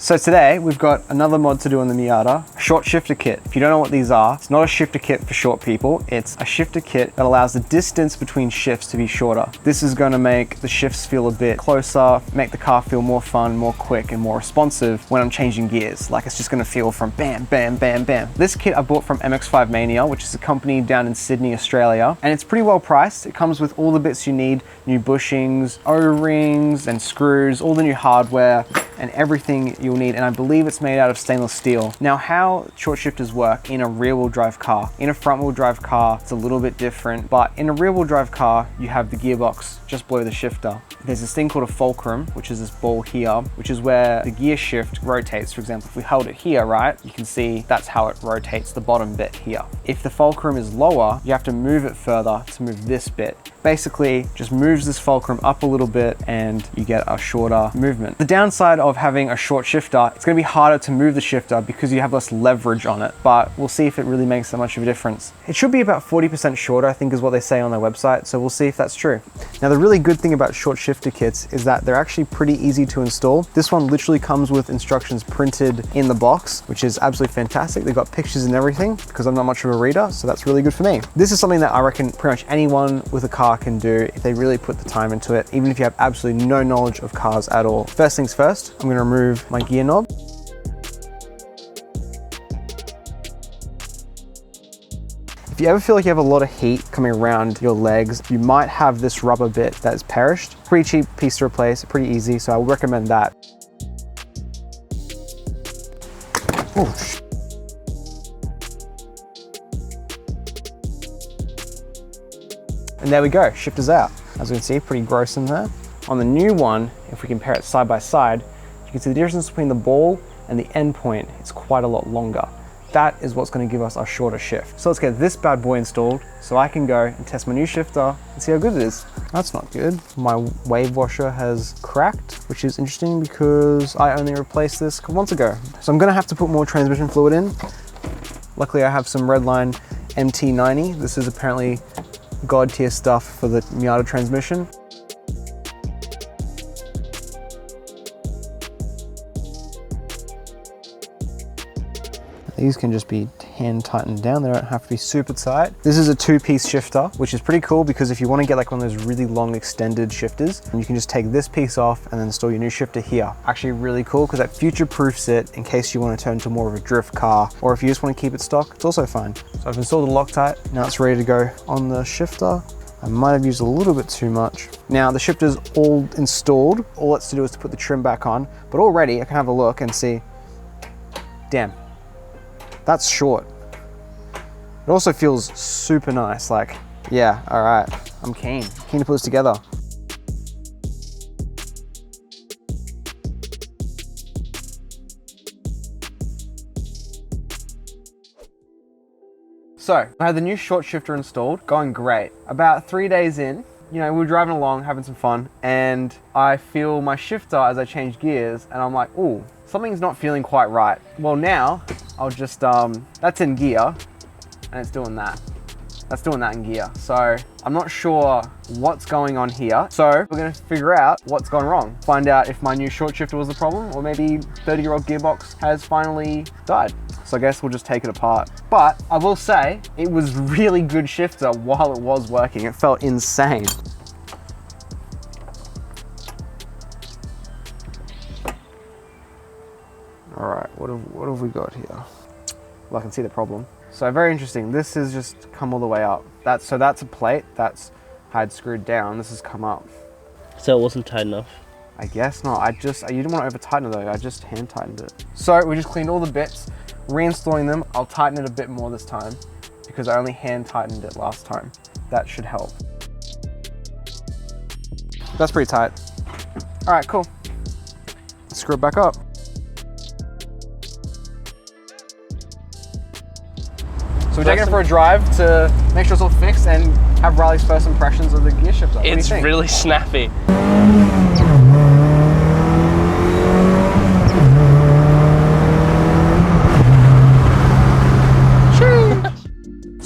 So today we've got another mod to do on the Miata, a short shifter kit. If you don't know what these are, it's not a shifter kit for short people, it's a shifter kit that allows the distance between shifts to be shorter. This is going to make the shifts feel a bit closer, make the car feel more fun, more quick and more responsive when I'm changing gears. Like it's just going to feel from bam, bam, bam, bam. This kit I bought from Mx5Mania, which is a company down in Sydney, Australia, and it's pretty well priced. It comes with all the bits you need, new bushings, O-rings and screws, all the new hardware and everything you'll need, and I believe it's made out of stainless steel. Now, how short shifters work in a rear-wheel drive car. In a front-wheel drive car, it's a little bit different, but in a rear-wheel drive car, you have the gearbox just below the shifter. There's this thing called a fulcrum, which is this ball here, which is where the gear shift rotates. For example, if we held it here, right, you can see that's how it rotates, the bottom bit here. If the fulcrum is lower, you have to move it further to move this bit. Basically, just moves this fulcrum up a little bit and you get a shorter movement. The downside of having a short shifter, it's gonna be harder to move the shifter because you have less leverage on it, but we'll see if it really makes that much of a difference. It should be about 40% shorter, I think is what they say on their website, so we'll see if that's true. Now, the really good thing about short shifter kits is that they're actually pretty easy to install. This one literally comes with instructions printed in the box, which is absolutely fantastic. They've got pictures and everything because I'm not much of a reader, so that's really good for me. This is something that I reckon pretty much anyone with a car can do if they really put the time into it, even if you have absolutely no knowledge of cars at all. First things first, I'm gonna remove my gear knob. If you ever feel like you have a lot of heat coming around your legs, you might have this rubber bit that is perished. Pretty cheap piece to replace, pretty easy, so I would recommend that. Oh, and there we go, shifter's out. As you can see, pretty gross in there. On the new one, if we compare it side by side, you can see the difference between the ball and the end point. It's quite a lot longer. That is what's going to give us our shorter shift. So let's get this bad boy installed so I can go and test my new shifter and see how good it is. That's not good. My wave washer has cracked, which is interesting because I only replaced this a couple months ago. So I'm going to have to put more transmission fluid in. Luckily, I have some Redline MT90. This is apparently God tier stuff for the Miata transmission. These can just be hand tightened down. They don't have to be super tight. This is a 2-piece shifter, which is pretty cool because if you want to get like one of those really long extended shifters, you can just take this piece off and then install your new shifter here. Actually really cool because that future-proofs it in case you want to turn into more of a drift car, or if you just want to keep it stock, it's also fine. So I've installed the Loctite. Now it's ready to go on the shifter. I might have used a little bit too much. Now the shifter's all installed. All it's to do is to put the trim back on, but already I can have a look and see, damn, that's short. It also feels super nice. Like, yeah, all right, I'm keen to put this together. So I had the new short shifter installed, going great. About 3 days in, you know, we were driving along, having some fun, and I feel my shifter as I change gears, and I'm like, ooh, something's not feeling quite right. Well, now I'll just, that's in gear, and it's doing that. That's doing that in gear. So I'm not sure what's going on here. So we're gonna figure out what's gone wrong. Find out if my new short shifter was the problem, or maybe 30-year-old gearbox has finally died. So I guess we'll just take it apart. But I will say, it was really good shifter while it was working. It felt insane. All right, what have we got here? Well, I can see the problem. So very interesting. This has just come all the way up. So that's a plate that's had screwed down. This has come up. So it wasn't tight enough? I guess not. You didn't want to over tighten it though. I just hand tightened it. So we just cleaned all the bits, reinstalling them. I'll tighten it a bit more this time because I only hand tightened it last time. That should help. That's pretty tight. All right, cool. Screw it back up. So we're taking it for a drive to make sure it's all fixed and have Riley's first impressions of the gear shifter. It's really snappy.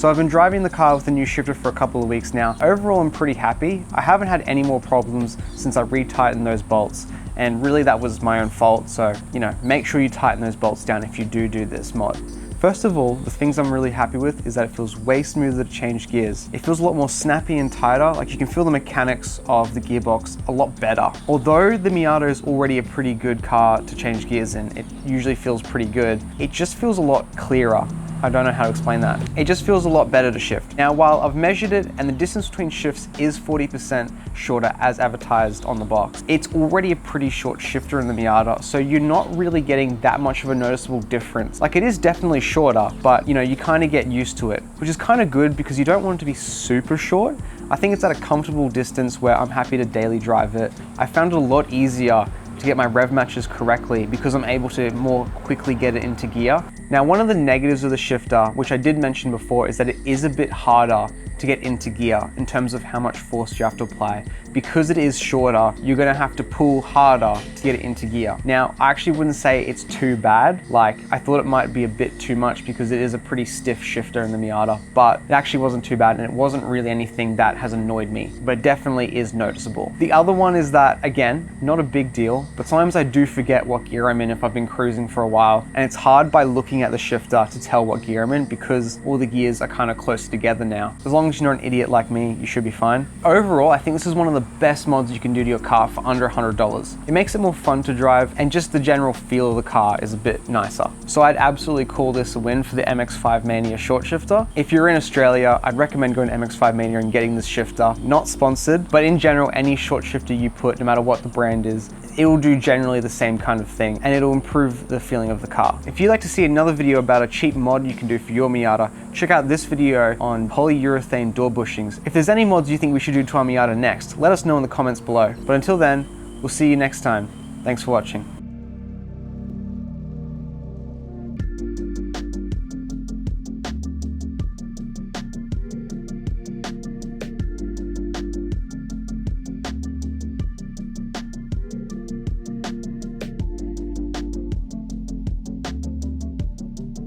So I've been driving the car with the new shifter for a couple of weeks now. Overall, I'm pretty happy. I haven't had any more problems since I retightened those bolts. and really that was my own fault. So, you know, make sure you tighten those bolts down if you do this mod. First of all, the things I'm really happy with is that it feels way smoother to change gears. It feels a lot more snappy and tighter, like you can feel the mechanics of the gearbox a lot better. Although the Miata is already a pretty good car to change gears in, it usually feels pretty good, it just feels a lot clearer. I don't know how to explain that. It just feels a lot better to shift. Now, while I've measured it and the distance between shifts is 40% shorter as advertised on the box, it's already a pretty short shifter in the Miata, so you're not really getting that much of a noticeable difference. Like, it is definitely shorter, but you know, you kind of get used to it, which is kind of good because you don't want it to be super short. I think it's at a comfortable distance where I'm happy to daily drive it. I found it a lot easier to get my rev matches correctly because I'm able to more quickly get it into gear. Now, one of the negatives of the shifter, which I did mention before, is that it is a bit harder to get into gear in terms of how much force you have to apply. Because it is shorter, you're gonna have to pull harder to get it into gear. Now, I actually wouldn't say it's too bad. Like, I thought it might be a bit too much because it is a pretty stiff shifter in the Miata, but it actually wasn't too bad and it wasn't really anything that has annoyed me, but it definitely is noticeable. The other one is that, again, not a big deal, but sometimes I do forget what gear I'm in if I've been cruising for a while, and it's hard by looking at the shifter to tell what gear I'm in because all the gears are kind of close together now. As long as you're not an idiot like me, you should be fine. Overall, I think this is one of the best mods you can do to your car for under $100. It makes it more fun to drive, and just the general feel of the car is a bit nicer. So I'd absolutely call this a win for the Mx5 Mania short shifter. If you're in Australia, I'd recommend going to Mx5 Mania and getting this shifter. Not sponsored, but in general, any short shifter you put, no matter what the brand is, it will do generally the same kind of thing, and it'll improve the feeling of the car. If you'd like to see another video about a cheap mod you can do for your Miata, check out this video on polyurethane door bushings. If there's any mods you think we should do to our Miata next, let us know in the comments below. But until then, we'll see you next time. Thanks for watching.